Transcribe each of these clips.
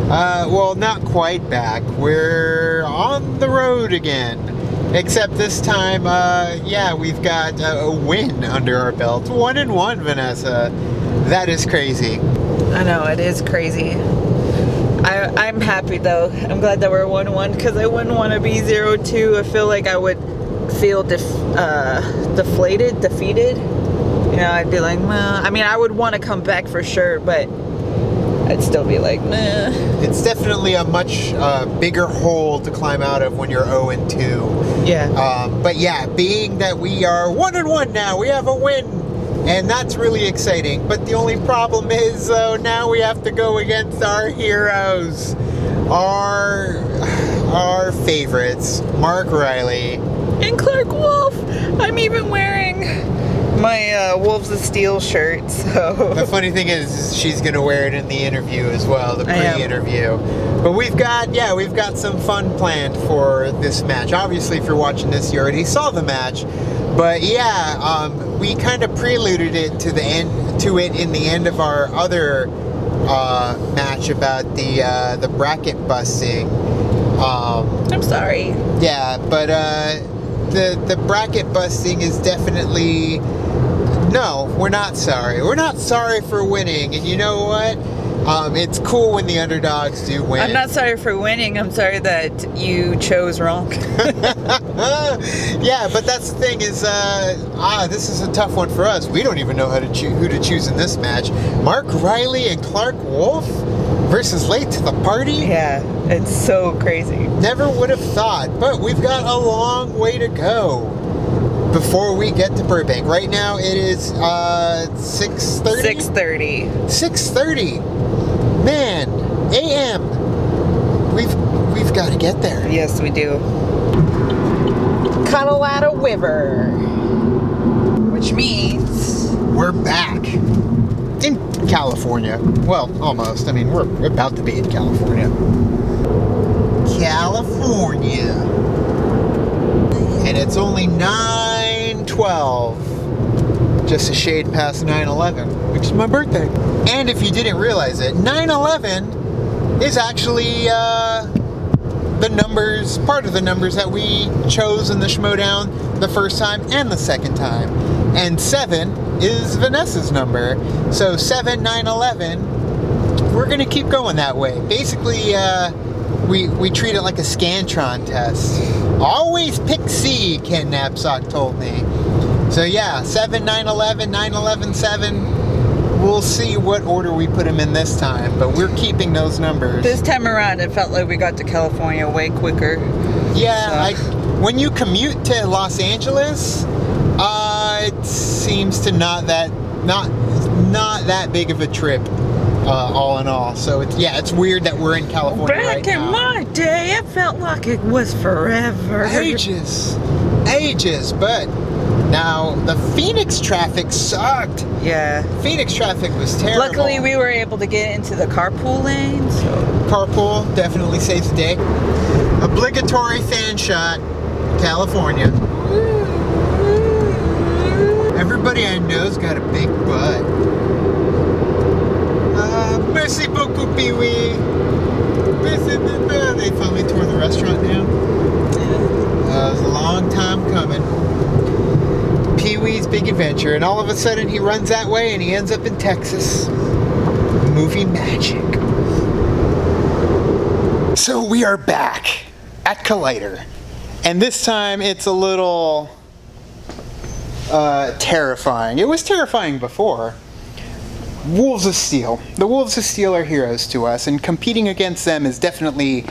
Well, not quite back. We're on the road again. Except this time, yeah, we've got a win under our belt. 1-1, Vanessa. That is crazy. I know, it is crazy. I'm happy though. I'm glad that we're 1-1 because I wouldn't want to be 0-2. I feel like I would feel deflated, defeated. You know, I'd be like, meh. I mean, I would want to come back for sure, but I'd still be like, meh. It's definitely a much bigger hole to climb out of when you're 0-2. Yeah. But yeah, being that we are 1-1 now, we have a win, and that's really exciting. But the only problem is, now we have to go against our heroes, our favorites, Mark Riley and Clark Wolf. I'm even wearing my Wolves of Steel shirt, so... The funny thing is she's gonna wear it in the interview as well, the pre-interview. But we've got some fun planned for this match. Obviously, if you're watching this, you already saw the match. But yeah, we kind of preluded it to it in the end of our other match about the bracket busting. I'm sorry. Yeah, but the bracket busting is definitely... No, we're not sorry. We're not sorry for winning. And you know what? It's cool when the underdogs do win. I'm not sorry for winning. I'm sorry that you chose wrong. Yeah, but that's the thing is, this is a tough one for us. We don't even know who to choose in this match. Mark Riley and Clark Wolf versus Late to the Party? Yeah, it's so crazy. Never would have thought, but we've got a long way to go before we get to Burbank. Right now it is 6:30? 6:30. 6:30. Man, AM. We've got to get there. Yes, we do. Colorado River. Which means... We're back. In California. Well, almost. I mean, we're about to be in California. California. And it's only 9:12. Just a shade past 9/11, which is my birthday. And if you didn't realize it, 9/11 is actually part of the numbers that we chose in the Schmoedown the first time and the second time. And 7 is Vanessa's number. So 7, 9, 11, we're gonna keep going that way. Basically, we treat it like a Scantron test. Always pick C, Ken Knapsack told me. So yeah, 7, 9, 11, 9, 11, 7. We'll see what order we put them in this time, but we're keeping those numbers. This time around, it felt like we got to California way quicker. Yeah, so. When you commute to Los Angeles, it seems to not that big of a trip, all in all. So it's weird that we're in California right now. Back in my day, it felt like it was forever. Ages, but now the Phoenix traffic sucked. Yeah. Phoenix traffic was terrible. Luckily, we were able to get into the carpool lane. So. Carpool definitely saves the day. Obligatory fan shot, California. Everybody I know's got a big butt. Merci beaucoup, Pee-wee. They finally tore the restaurant down. It was a long time coming. Pee-wee's Big Adventure, and all of a sudden he runs that way and he ends up in Texas. Movie magic. So we are back at Collider, and this time it's a little terrifying. It was terrifying before. Wolves of Steel. The Wolves of Steel are heroes to us, and competing against them is definitely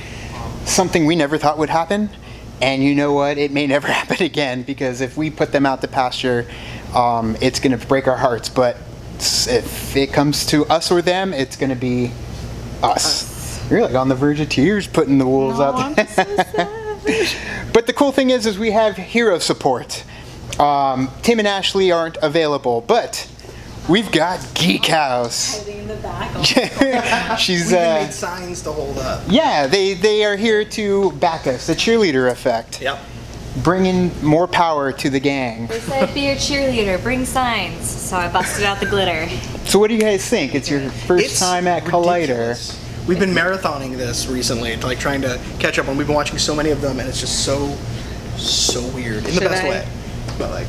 something we never thought would happen. And you know what? It may never happen again, because if we put them out to pasture, it's going to break our hearts. But if it comes to us or them, it's going to be us. You're like on the verge of tears putting the wolves out there. So but the cool thing is we have hero support. Tim and Ashley aren't available, but we've got Geek House. Hiding in the back. She's we even made signs to hold up. Yeah, they are here to back us. The cheerleader effect. Yep. Bringing more power to the gang. They said be your cheerleader, bring signs. So I busted out the glitter. So what do you guys think? It's your first time at Collider. We've been marathoning this recently, like trying to catch up on. We've been watching so many of them, and it's just so weird in the best way. But like,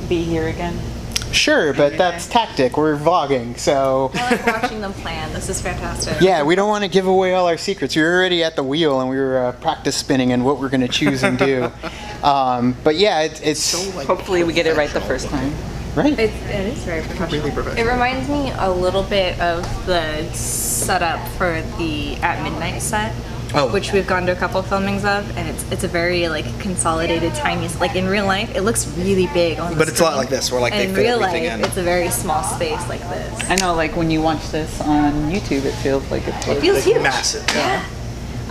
be here again. Sure, but that's tactic. We're vlogging, so. I like watching them plan. This is fantastic. Yeah, we don't want to give away all our secrets. You're already at the wheel, and we were practice spinning and what we're going to choose and do. But yeah, it's so like. Hopefully we get it right the first time. right. It is very professional. Really professional. It reminds me a little bit of the setup for the At Midnight set. Oh. Which we've gone to a couple filmings of, and it's a very like consolidated, tiny. Like in real life, it looks really big on the But it's a lot screen. like this, where like And they in fit real everything life, in. it's a very small space like this. I know, like when you watch this on YouTube, it feels like it's It feels Like, huge. massive. Yeah.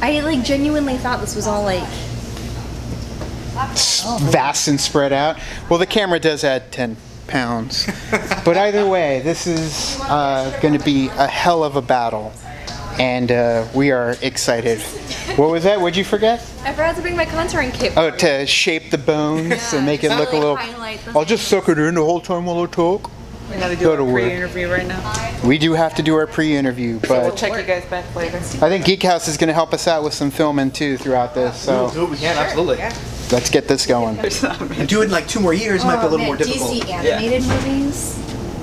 I like genuinely thought this was all like. Vast and spread out. Well, the camera does add 10 pounds. But either way, this is going to be a hell of a battle. And we are excited. What was that? What'd you forget? I forgot to bring my contouring kit. Oh, to shape the bones and make it look a little. I'll just suck it in the whole time while I talk. We gotta do That'll a work. pre-interview right now. We do have to do our pre-interview, We'll but check you guys back later. I think Geek House is going to help us out with some filming too throughout this. So Do what we can, absolutely. let's get this going. And do it in like 2 more years might be a little more difficult. DC animated movies.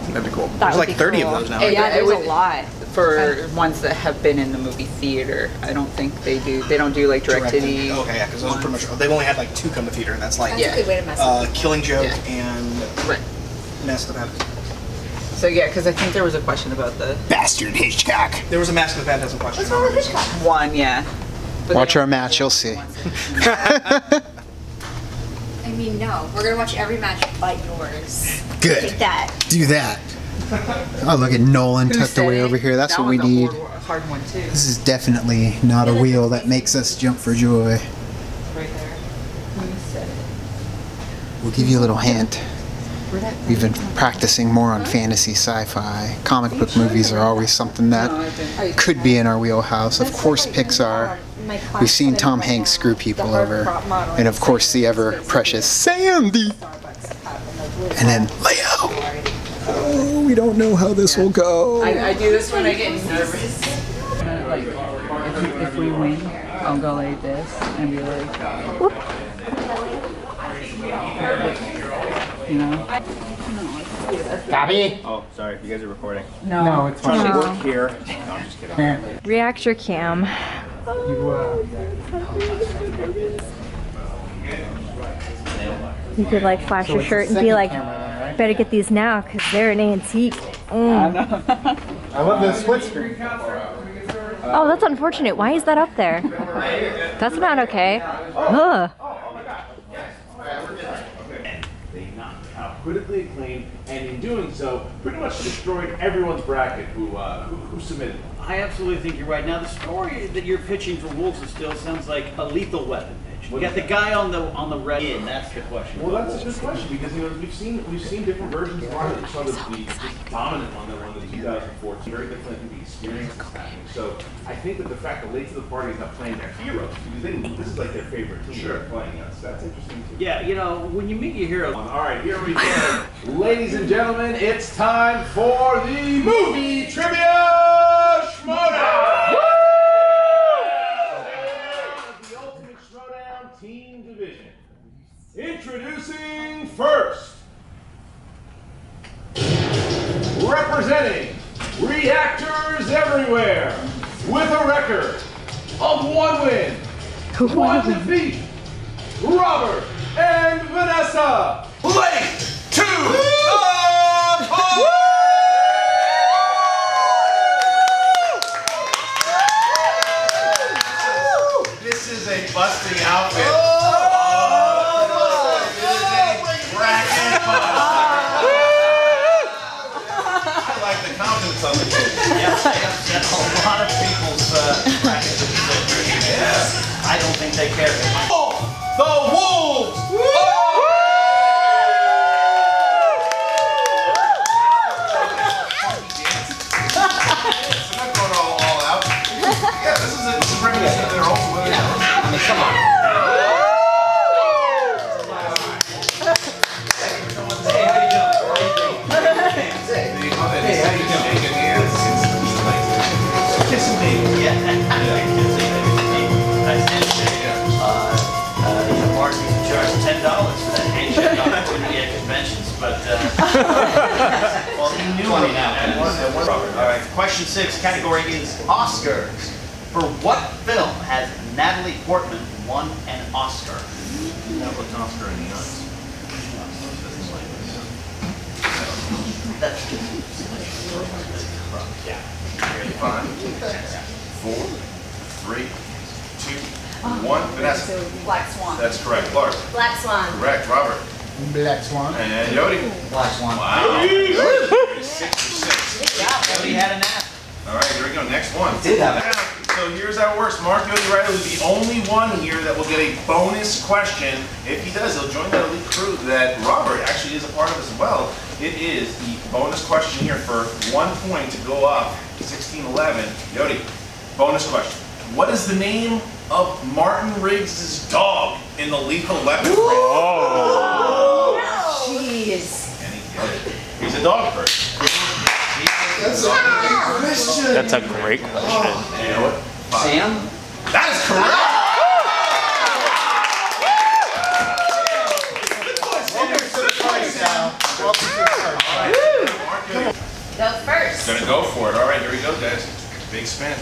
That'd be cool. That There's would like be 30 cool. of those now. Yeah, Right? there's a lot. For ones that have been in the movie theater, I don't think they do. They don't do like direct-to-DVD. Okay, yeah, because those are pretty much. They've only had like 2 come to theater, and that's like That's a good way to mess up. Killing Joke Yeah. and Right. Mask of the Phantasm. So yeah, because I think there was a question about the Bastard Hitchcock. There was a Mask of the Phantasm question. What's wrong with Hitchcock? one, yeah. But Watch they our don't- match, you'll see. I mean, no. We're gonna watch every match but yours. Good. Take that. Do that. Oh, look at Nolan Who tucked said away it? over here. That's That what we one's a need. hard one too. This is definitely not a wheel that makes us jump for joy. Right there. Who said it? We'll give you a little hint. Where'd that We've been practicing more on fantasy sci-fi. Comic book movies are always something that could be in our wheelhouse. Of course, Pixar. We've seen Tom Hanks screw people over. And of course, the ever precious Sandy. And then Leo. Oh, we don't know how this will go. I do this when I get nervous. Like, if we win, I'll go like this and be like, whoop. You know? Copy? Oh, sorry, you guys are recording. No, it's fine. Trying to work here. No, I'm just kidding. React your cam. You could like flash your shirt and be like, better get these now because they're an antique. I love the split screen. Oh, that's unfortunate. Why is that up there? That's not okay. Ugh. Critically acclaimed, and in doing so, pretty much destroyed everyone's bracket who submitted. I absolutely think you're right. Now, the story that you're pitching for Wolves of Steel sounds like a Lethal Weapon pitch. You got the guy on the red end. That's the question. Well, that's a good question because we've seen different versions of it. We saw the dominant one that won the 2014. Very different, I think, the experience is happening. So I think that the fact that late to the party is not playing their heroes because this is like their favorite team. Sure, playing us. That's interesting too. Yeah, you know, when you meet your hero. All right, here we go, ladies and gentlemen. It's time for the movie trivia Schmoedown. The ultimate Schmoedown team division. Introducing first, representing Reactors Everywhere with a record of 1 win, 1 defeat, Robert and Vanessa. Late to the party! This is a busting outfit. I like the confidence on the kid. Yeah, I upset a lot of people's brackets. Yeah. I don't think they care. The Wolves! They're not going all out. Yeah, this is reminiscent of their ultimate. I mean, come on. Hey, how you doing? Hey, how you doing? Shaking hands. It's like kissing baby. Well, he knew 20 now. All right, question 6, category is Oscars. For what film has Natalie Portman won an Oscar? That was an Oscar in the eyes. Yeah. 5, 4, 3, 2, 1. Vanessa. Black Swan. That's correct. Clark. Black Swan. Correct. Robert. Black Swan. And Yodi. Black Swan. Wow. 6 for 6. He had a nap. All right, here we go. Next one. Did have it. So here's how it works. Mark Yodi Riley is the only one here that will get a bonus question. If he does, he'll join that elite crew that Robert actually is a part of as well. It is the bonus question here for 1 point to go up to 16-11. Yodi, bonus question. What is the name of Martin Riggs' dog in the Lethal Weapon franchise? Oh. Jeez. He's a dog person. That's a great question. You know what? Sam? That is correct! Go first. Gonna go for it. All right, here we go, guys. Big spin.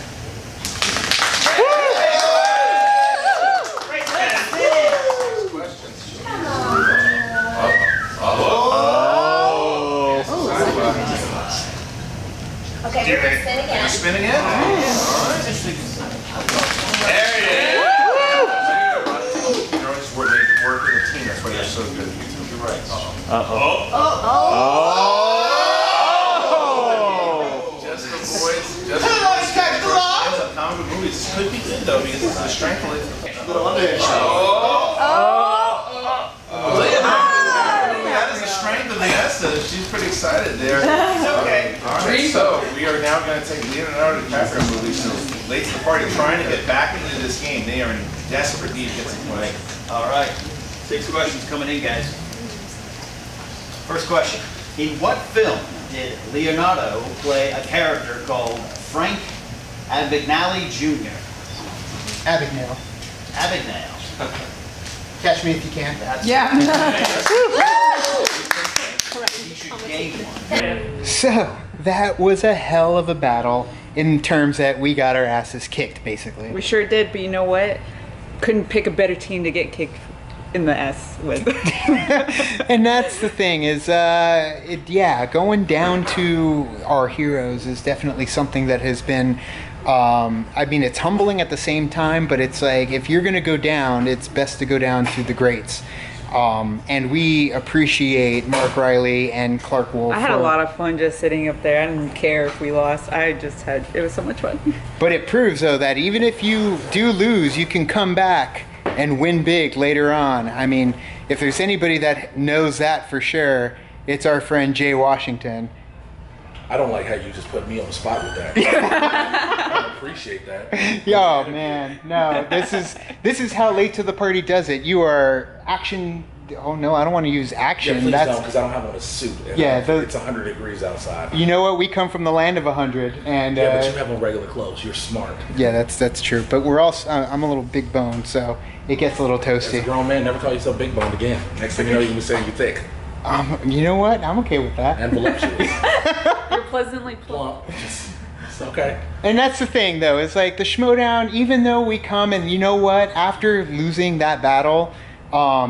Okay, we're gonna spin again. Spin again? All right. There it is. You're always work with a team. That's why you're so good. You're right. Just the boys. Just the boys. It's a comic movie. This could be good though because it's the strength of it. That is the strength of the Essa. She's pretty excited there. Okay. All right. So we are now going to take Leonardo DiCaprio movies. So late to the party, trying to get back into this game. They are in desperate need to get some play. All right. 6 questions coming in, guys. First question. In what film did Leonardo play a character called Frank Abagnale Jr.? Abagnale. Abagnale. Catch me if you can. He should gain one. So, that was a hell of a battle in terms that we got our asses kicked, basically. We sure did, but you know what? Couldn't pick a better team to get kicked in the ass with. And that's the thing is, going down to our heroes is definitely something that has been, I mean, it's humbling at the same time, but it's like, if you're going to go down, it's best to go down to the greats. And we appreciate Mark Riley and Clark Wolf. I had a lot of fun just sitting up there. I didn't care if we lost. It was so much fun. But it proves, though, that even if you do lose, you can come back and win big later on. I mean, if there's anybody that knows that for sure, it's our friend Jay Washington. I don't like how you just put me on the spot with that. I don't appreciate that. Yo, man, no, this is how Late to the Party does it. You are action. Oh no, I don't want to use action. Yeah, please don't, because I don't have on a suit. Yeah, it's 100 degrees outside. You know what? We come from the land of 100, and yeah, but you have on regular clothes. You're smart. Yeah, that's true. But we're also I'm a little big boned, so it gets a little toasty. As a grown man, never call yourself big boned again. Next thing you know, you're gonna be saying you're thick. You know what? I'm okay with that. And voluptuous. You're pleasantly plump. It's okay. And that's the thing, though. It's like the Schmoedown, even though we come and you know what? After losing that battle, for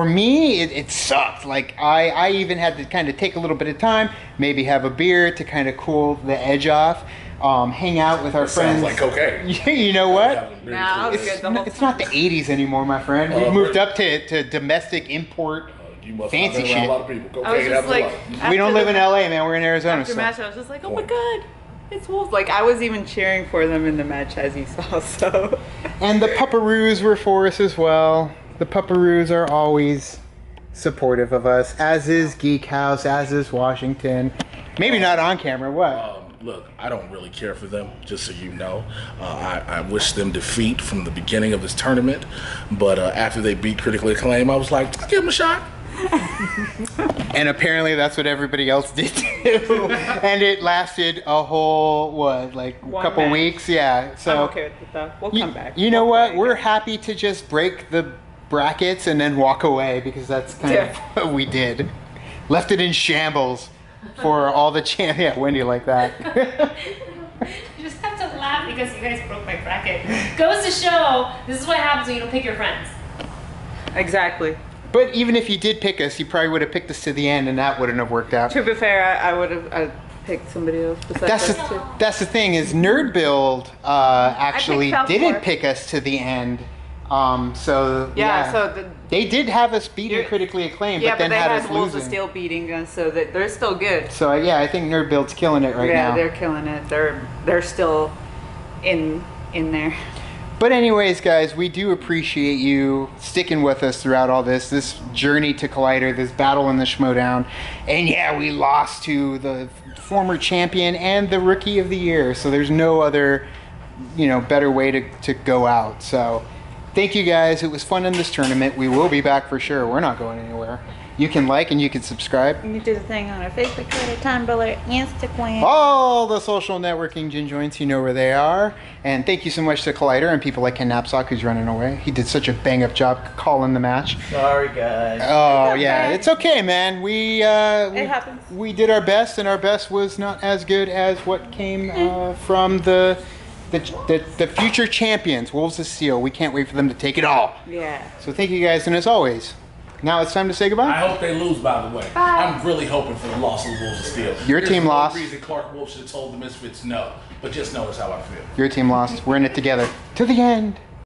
me, it sucked. Like, I even had to kind of take a little bit of time, maybe have a beer to kind of cool the edge off. Hang out with our friends. Sounds like cocaine. You know what? Nah, it's not the 80s anymore, my friend. We moved up to domestic import you must fancy shit. A lot of people. I was just like, we don't live in LA, man. We're in Arizona. After match, I was just like, oh my god, it's Wolves. Like, I was even cheering for them in the match, as you saw. So. And the Pupperoos were for us as well. The Pupperoos are always supportive of us, as is Geek House, as is Washington. Maybe not on camera. What? Look, I don't really care for them, just so you know. I wish them defeat from the beginning of this tournament, but after they beat Critically Acclaimed, I was like, give them a shot. And apparently that's what everybody else did too. And it lasted a whole, couple weeks? Yeah. So I'm okay with it, though. We'll come back. You know what? We're happy to just break the brackets and then walk away, because that's kind of what we did. left it in shambles for all the yeah, Wendy like that. You just have to laugh because you guys broke my bracket. Goes to show, this is what happens when you don't pick your friends. Exactly. But even if you did pick us, you probably would have picked us to the end, and that wouldn't have worked out. To be fair, I would have picked somebody else besides us too. That's the thing is Nerd Build actually Falcor. didn't pick us to the end. So so they did have us beating critically acclaimed, yeah, but then they had had us Wolves of losing. Steel beating us, so that they're still good. So yeah, I think Nerd Build's killing it right now. Yeah, they're killing it. They're still in there. But anyways, guys, we do appreciate you sticking with us throughout all this journey to Collider, this battle in the Schmoedown. And yeah, we lost to the former champion and the Rookie of the Year, so there's no other, better way to go out. So thank you guys. It was fun in this tournament. We will be back for sure. We're not going anywhere. You can like and you can subscribe. You do the thing on our Facebook, Twitter, Tumblr, Instagram. All the social networking gin joints, you know where they are. And thank you so much to Collider and people like Ken Knapsack, who's running away. He did such a bang-up job calling the match. Sorry, guys. Oh, yeah. It's okay, man. It happens. We did our best, and our best was not as good as what came from the future champions, Wolves of Steel. We can't wait for them to take it all. Yeah. So thank you guys, and as always, now it's time to say goodbye. I hope they lose, by the way. I'm really hoping for the loss of the Wolves of Steel. Your team lost. There's no reason Clark Wolf should have told the Misfits no, but just notice how I feel. Your team lost. We're in it together. To the end.